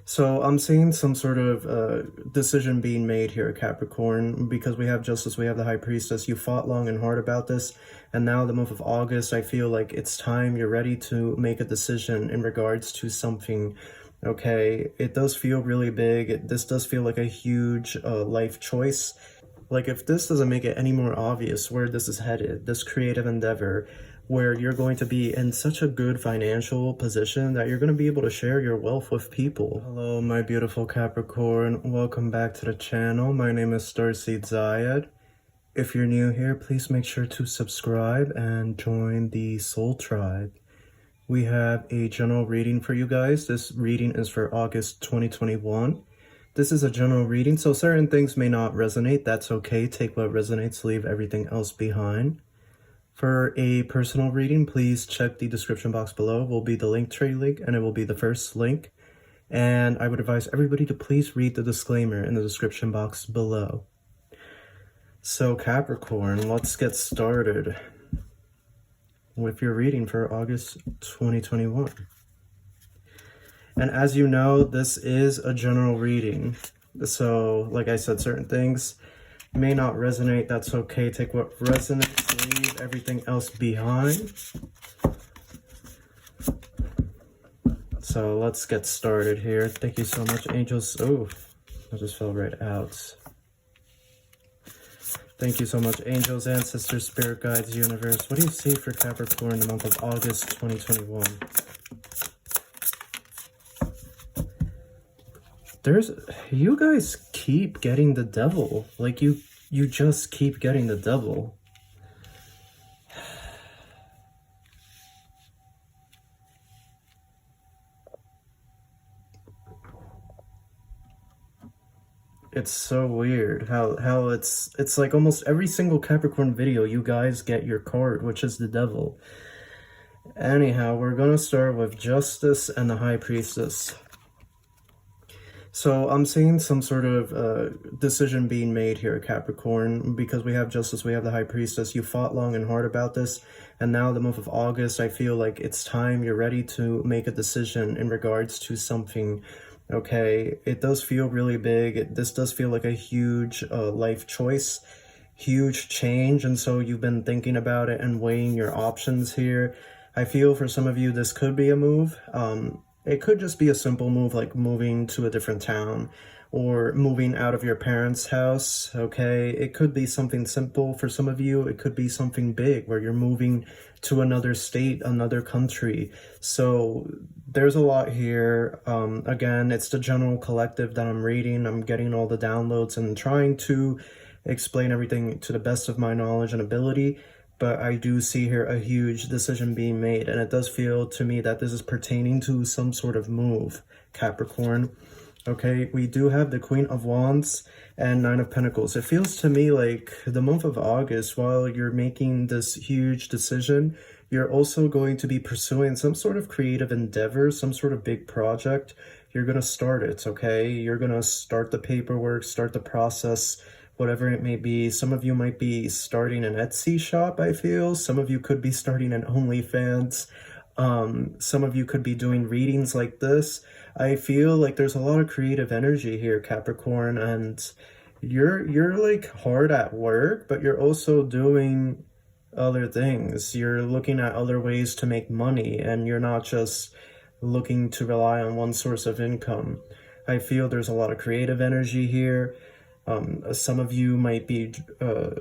So I'm seeing some sort of decision being made here, Capricorn, because we have Justice, we have the High Priestess. You fought long and hard about this, and now the month of August, I feel like it's time you're ready to make a decision in regards to something. Okay, it does feel really big. This does feel like a huge life choice. Like, if this doesn't make it any more obvious where this is headed, this creative endeavor, where you're going to be in such a good financial position that you're going to be able to share your wealth with people. Hello, my beautiful Capricorn. Welcome back to the channel. My name is Starseed Zayed. If you're new here, please make sure to subscribe and join the Soul Tribe. We have a general reading for you guys. This reading is for August 2021. This is a general reading, so certain things may not resonate. That's okay. Take what resonates, leave everything else behind. For a personal reading, please check the description box below. Will be the Linktree link, and it will be the first link. And I would advise everybody to please read the disclaimer in the description box below. So Capricorn, let's get started with your reading for August 2021. And as you know, this is a general reading. So, like I said, certain things may not resonate. That's okay. Take what resonates, leave everything else behind. So let's get started here. Thank you so much, angels. Oh, I just fell right out. Thank you so much, angels, ancestors, spirit guides, universe. What do you see for Capricorn in the month of August 2021? You guys keep getting the devil. Like, you just keep getting the devil. It's so weird how it's like almost every single Capricorn video you guys get your card, which is the devil. Anyhow, we're gonna start with Justice and the High Priestess. So I'm seeing some sort of decision being made here, Capricorn, because we have Justice, we have the High Priestess. You fought long and hard about this, and now the month of August, I feel like it's time you're ready to make a decision in regards to something. Okay, it does feel really big. This does feel like a huge life choice, huge change, and so you've been thinking about it and weighing your options here. I feel for some of you this could be a move. It could just be a simple move, like moving to a different town or moving out of your parents' house, okay? It could be something simple for some of you. It could be something big where you're moving to another state, another country. So there's a lot here. Again, it's the general collective that I'm reading. I'm getting all the downloads and trying to explain everything to the best of my knowledge and ability. But I do see here a huge decision being made, and it does feel to me that this is pertaining to some sort of move, Capricorn. Okay, we do have the Queen of Wands and Nine of Pentacles. It feels to me like the month of August, while you're making this huge decision, you're also going to be pursuing some sort of creative endeavor, some sort of big project. You're going to start it, okay? You're going to start the paperwork, start the process, whatever it may be. Some of you might be starting an Etsy shop, I feel. Some of you could be starting an OnlyFans. Some of you could be doing readings like this. I feel like there's a lot of creative energy here, Capricorn, and you're like hard at work, but you're also doing other things. You're looking at other ways to make money, and you're not just looking to rely on one source of income. I feel there's a lot of creative energy here. Some of you might be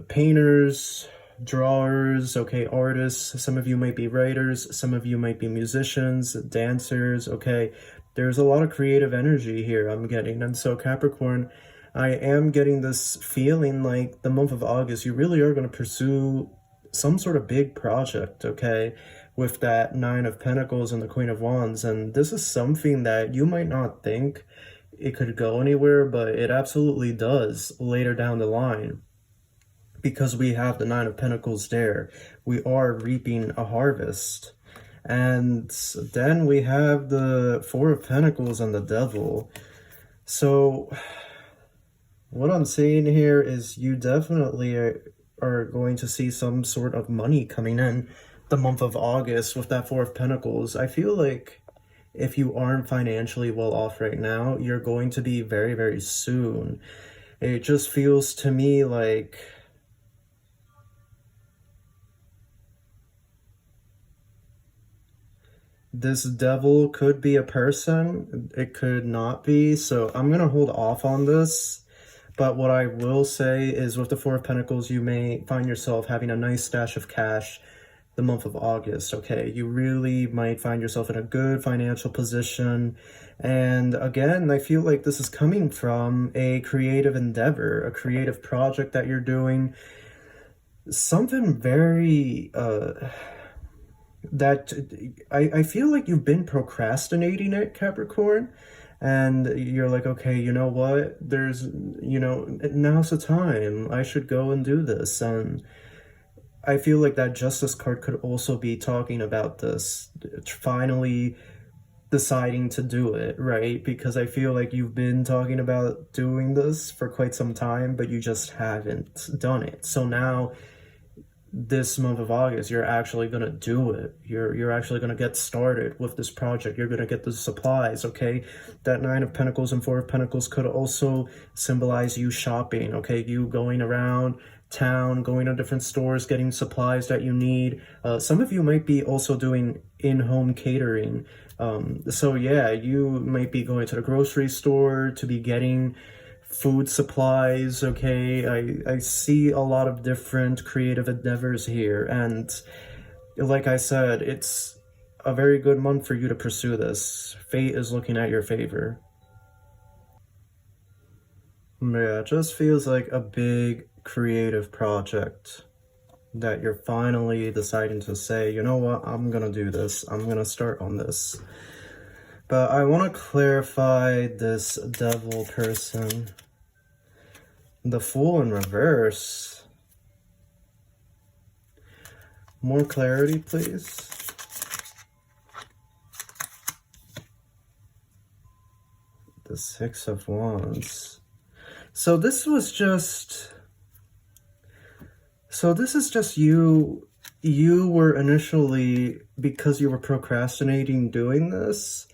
painters, drawers, okay, artists. Some of you might be writers. Some of you might be musicians, dancers, okay. There's a lot of creative energy here I'm getting. And so Capricorn, I am getting this feeling like the month of August, you really are going to pursue some sort of big project, okay, with that Nine of Pentacles and the Queen of Wands. And this is something that you might not think it could go anywhere, but it absolutely does later down the line, because we have the Nine of Pentacles there. We are reaping a harvest. And then we have the Four of Pentacles and the Devil. So what I'm seeing here is you definitely are going to see some sort of money coming in the month of August with that Four of Pentacles. I feel like if you aren't financially well off right now, you're going to be very, very soon. It just feels to me like this devil could be a person, it could not be, so I'm gonna hold off on this. But what I will say is with the Four of Pentacles, you may find yourself having a nice stash of cash the month of August, okay? You really might find yourself in a good financial position. And again, I feel like this is coming from a creative endeavor, a creative project that you're doing. Something very, that I feel like you've been procrastinating it, Capricorn. And you're like, okay, you know what? There's, now's the time. I should go and do this. And I feel like that Justice card could also be talking about this, finally deciding to do it, right? Because I feel like you've been talking about doing this for quite some time, but you just haven't done it. So now, this month of August, you're actually gonna do it. You're actually gonna get started with this project. You're gonna get the supplies, okay? That Nine of Pentacles and Four of Pentacles could also symbolize you shopping, okay? You going around town, going to different stores, getting supplies that you need. Some of you might be also doing in-home catering. So yeah, you might be going to the grocery store to be getting food supplies, okay? I see a lot of different creative endeavors here, and like I said, it's a very good month for you to pursue this. Fate is looking at your favor. Yeah, it just feels like a big creative project that you're finally deciding to say, you know what, I'm gonna do this. I'm gonna start on this. But I want to clarify this devil person. The Fool in reverse. More clarity, please. The Six of Wands. So this is just you. You were initially, because you were procrastinating doing this,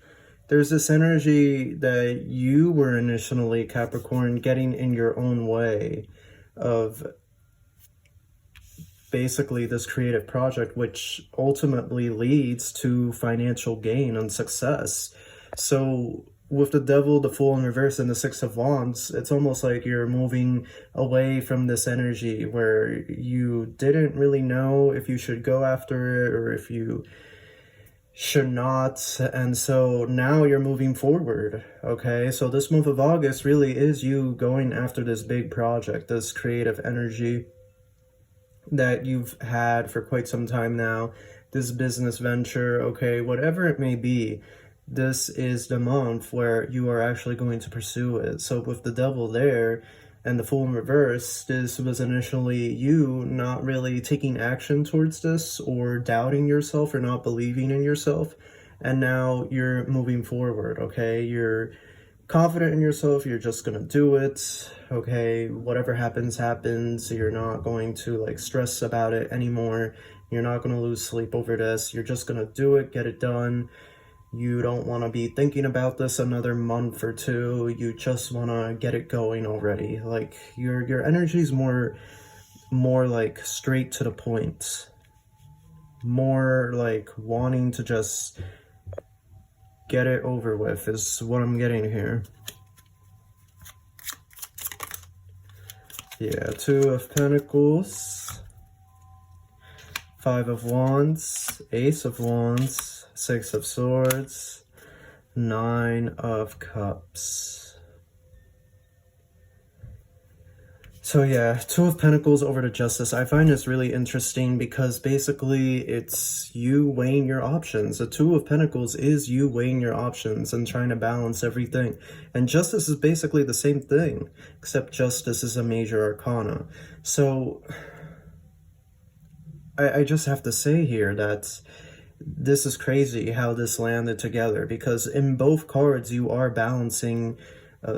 there's this energy that you were initially, Capricorn, getting in your own way of basically this creative project, which ultimately leads to financial gain and success. So with the Devil, the Fool in reverse, and the Six of Wands, it's almost like you're moving away from this energy where you didn't really know if you should go after it or if you should not, and so now you're moving forward, okay? So this month of August really is you going after this big project, this creative energy that you've had for quite some time now, this business venture, okay, whatever it may be. This is the month where you are actually going to pursue it. So with the Devil there and the Fool in reverse, this was initially you not really taking action towards this or doubting yourself or not believing in yourself. And now you're moving forward, okay? You're confident in yourself. You're just going to do it, okay? Whatever happens, happens. You're not going to like stress about it anymore. You're not going to lose sleep over this. You're just going to do it, get it done. You don't want to be thinking about this another month or two. You just want to get it going already. Like your energy is more like straight to the point. More like wanting to just get it over with is what I'm getting here. Yeah, Two of Pentacles, Five of Wands, Ace of Wands, Six of Swords, Nine of Cups. So yeah, Two of Pentacles over to Justice. I find this really interesting because basically it's you weighing your options. The Two of Pentacles is you weighing your options and trying to balance everything. And Justice is basically the same thing, except Justice is a major arcana. So I just have to say here that this is crazy how this landed together, because in both cards you are balancing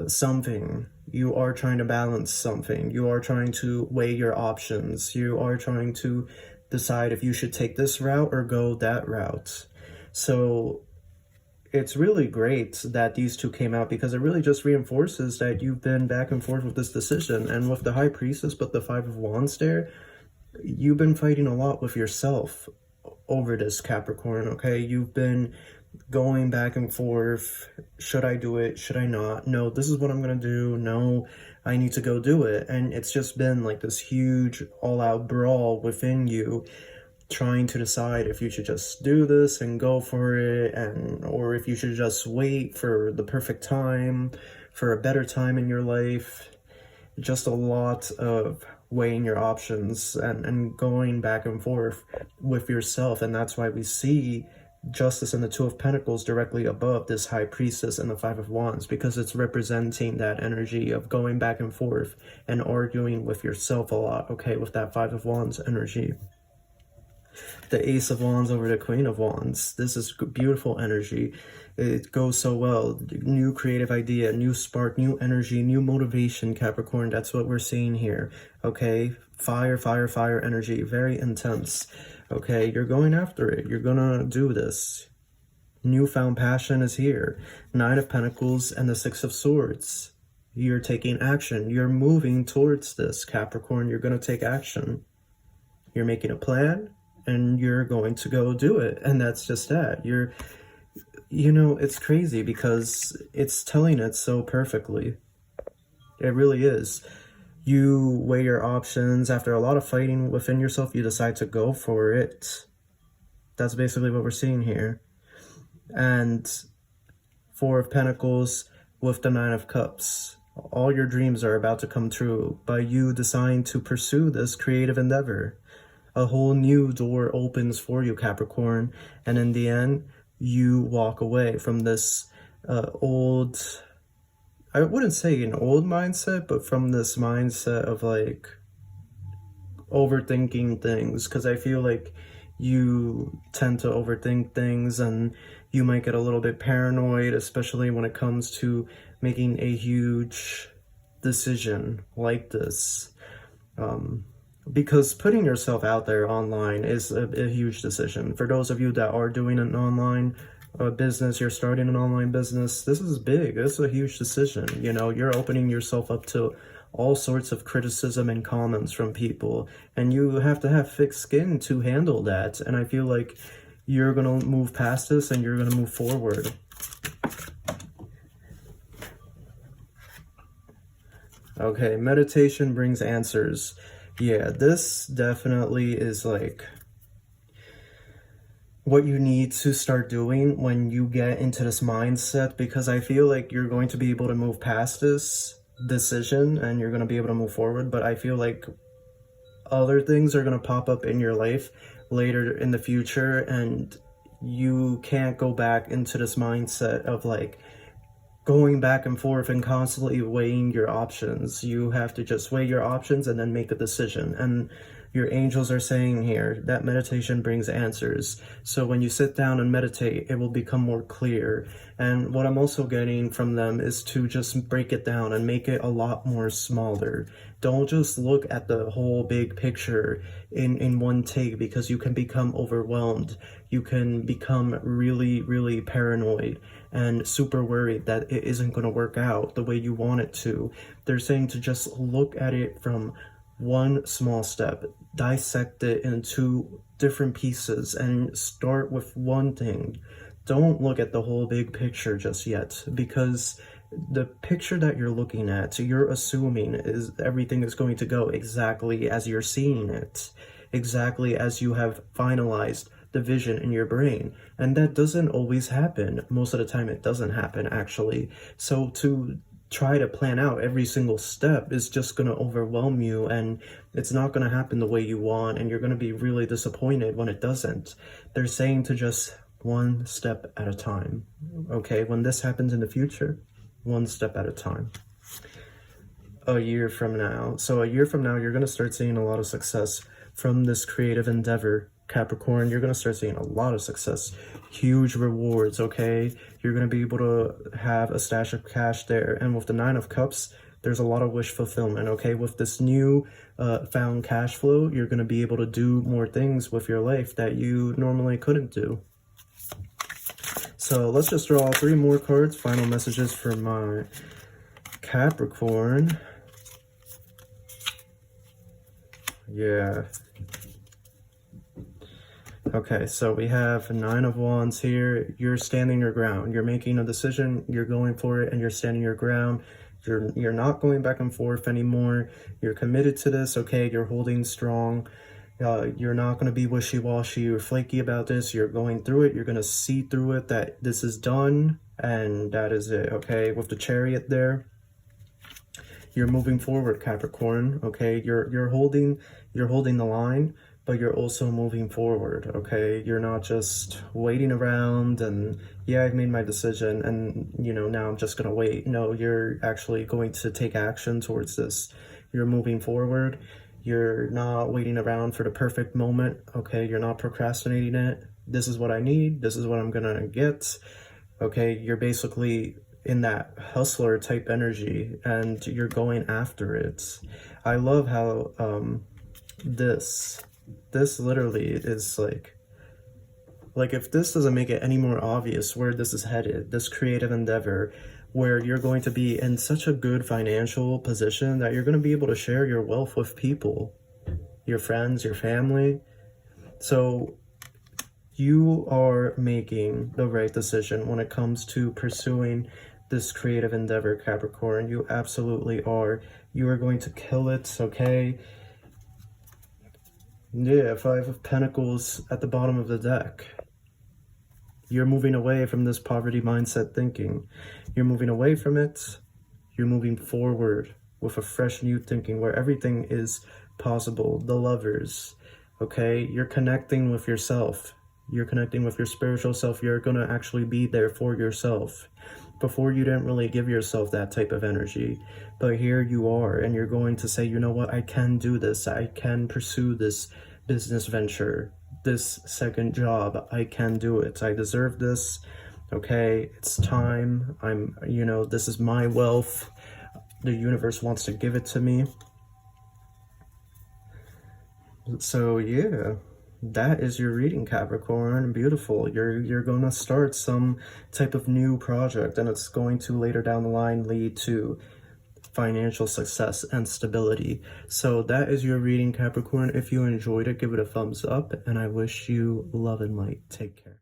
something. You are trying to balance something. You are trying to weigh your options. You are trying to decide if you should take this route or go that route. So it's really great that these two came out, because it really just reinforces that you've been back and forth with this decision. And with the High Priestess, but the Five of Wands there, you've been fighting a lot with yourself over this, Capricorn, okay? You've been going back and forth. Should I do it? Should I not? No, this is what I'm gonna do. No, I need to go do it. And it's just been like this huge all-out brawl within you, trying to decide if you should just do this and go for it, or if you should just wait for the perfect time, for a better time in your life. Just a lot of weighing your options and going back and forth with yourself. And that's why we see Justice and the Two of Pentacles directly above this High Priestess and the Five of Wands, because it's representing that energy of going back and forth and arguing with yourself a lot, okay, with that Five of Wands energy. The Ace of Wands over the Queen of Wands. This is beautiful energy. It goes so well. New creative idea, new spark, new energy, new motivation, Capricorn. That's what we're seeing here, okay? Fire, fire, fire energy. Very intense, okay? You're going after it. You're gonna do this. Newfound passion is here. Nine of Pentacles and the Six of Swords. You're taking action. You're moving towards this, Capricorn. You're gonna take action. You're making a plan, and you're going to go do it. And that's just that. You know, it's crazy because it's telling it so perfectly. It really is. You weigh your options. After a lot of fighting within yourself, you decide to go for it. That's basically what we're seeing here. And Four of Pentacles with the Nine of Cups. All your dreams are about to come true by you deciding to pursue this creative endeavor. A whole new door opens for you, Capricorn, and in the end, you walk away from this old, I wouldn't say an old mindset, but from this mindset of like overthinking things, because I feel like you tend to overthink things and you might get a little bit paranoid, especially when it comes to making a huge decision like this. Because putting yourself out there online is a huge decision. For those of you that are doing an online business, you're starting an online business, this is big. This is a huge decision. You know, you're opening yourself up to all sorts of criticism and comments from people, and you have to have thick skin to handle that. And I feel like you're going to move past this and you're going to move forward. Okay, meditation brings answers. Yeah, this definitely is like what you need to start doing when you get into this mindset, because I feel like you're going to be able to move past this decision and you're going to be able to move forward. But I feel like other things are going to pop up in your life later in the future, and you can't go back into this mindset of like going back and forth and constantly weighing your options. You have to just weigh your options and then make a decision. And your angels are saying here that meditation brings answers. So when you sit down and meditate, it will become more clear. And what I'm also getting from them is to just break it down and make it a lot more smaller. Don't just look at the whole big picture in one take, because you can become overwhelmed. You can become really, really paranoid and super worried that it isn't going to work out the way you want it to. They're saying to just look at it from one small step, dissect it into different pieces, and start with one thing. Don't look at the whole big picture just yet, because the picture that you're looking at, you're assuming is everything is going to go exactly as you're seeing it, exactly as you have finalized the vision in your brain. And that doesn't always happen. Most of the time it doesn't happen, actually. So to try to plan out every single step is just going to overwhelm you, and it's not going to happen the way you want, and you're going to be really disappointed when it doesn't. They're saying to just one step at a time. Okay, when this happens in the future, one step at a time. A year from now. So a year from now, you're going to start seeing a lot of success from this creative endeavor, Capricorn. You're going to start seeing a lot of success, huge rewards, okay? You're going to be able to have a stash of cash there. And with the Nine of Cups, there's a lot of wish fulfillment, okay? With this new found cash flow, you're going to be able to do more things with your life that you normally couldn't do. So let's just draw 3 more cards. Final messages for my Capricorn. Yeah. Okay, so we have 9 of Wands here. You're standing your ground. You're making a decision. You're going for it, and you're standing your ground. You're not going back and forth anymore. You're committed to this. Okay, you're holding strong. You're not going to be wishy-washy or flaky about this. You're going through it. You're going to see through it that this is done, and that is it. Okay, with the Chariot there. You're moving forward, Capricorn. Okay, you're holding the line, but you're also moving forward. Okay, you're not just waiting around and, yeah, I've made my decision and, you know, now I'm just gonna wait. No, you're actually going to take action towards this. You're moving forward. You're not waiting around for the perfect moment. Okay, you're not procrastinating it. This is what I need. This is what I'm gonna get. Okay, you're basically in that hustler type energy and you're going after it. I love how this literally is like if this doesn't make it any more obvious where this is headed, this creative endeavor where you're going to be in such a good financial position that you're going to be able to share your wealth with people, your friends, your family. So you are making the right decision when it comes to pursuing this creative endeavor, Capricorn. You absolutely are. You are going to kill it, okay? Yeah, 5 of Pentacles at the bottom of the deck. You're moving away from this poverty mindset thinking. You're moving away from it. You're moving forward with a fresh new thinking where everything is possible. The Lovers, okay? You're connecting with yourself. You're connecting with your spiritual self. You're going to actually be there for yourself. Before, you didn't really give yourself that type of energy, but here you are, and you're going to say, you know what, I can do this. I can pursue this business venture, this second job. I can do it. I deserve this. Okay, it's time. This is my wealth. The universe wants to give it to me. So yeah, that is your reading, Capricorn. Beautiful. You're gonna start some type of new project, and it's going to later down the line lead to financial success and stability. So that is your reading, Capricorn. If you enjoyed it, give it a thumbs up, and I wish you love and light. Take care.